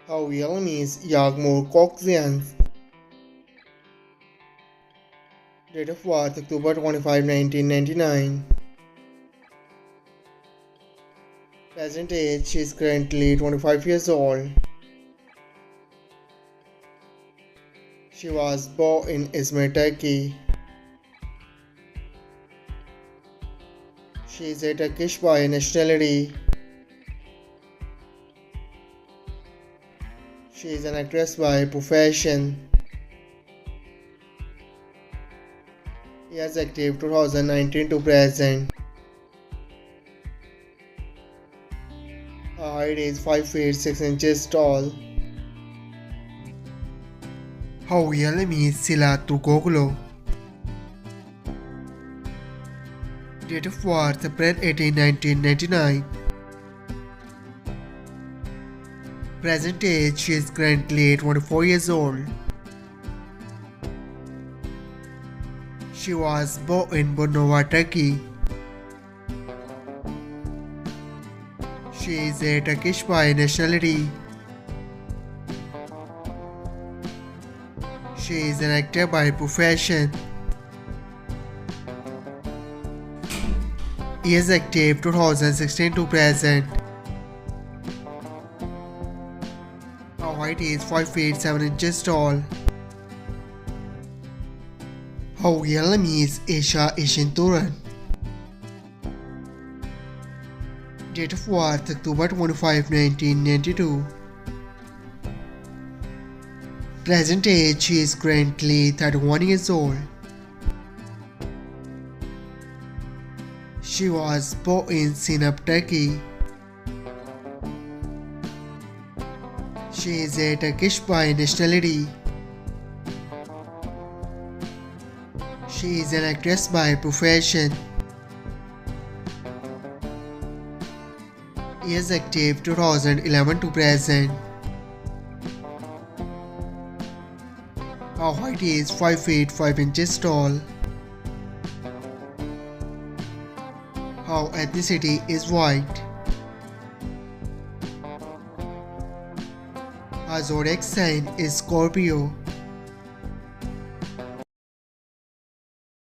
Her real name is Yagmur Cokgenc. Date of birth October 25, 1999. Present age she is currently 25 years old. She was born in Izmir, Turkey. She is a Turkish by nationality. She is an actress by profession. Years active 2019 to present. Her height is 5 feet 6 inches tall. Her real name is Sila Turkoglu. Date of birth April 18, 1999. Present age she is currently 24 years old. She was born in Bornova, Turkey. She is a Turkish by nationality. She is an actor by profession. Years active 2016 to present. Her height is 5 feet 7 inches tall. Her real name is Aysin Turan. Date of birth October 25, 1992. Present age she is currently 31 years old. She was born in Sinop, Turkey. She is a Turkish by nationality. She is an actress by profession. Years active 2011 to present. Her height is 5 feet 5 inches tall. Her ethnicity is white. Her zodiac sign is Scorpio.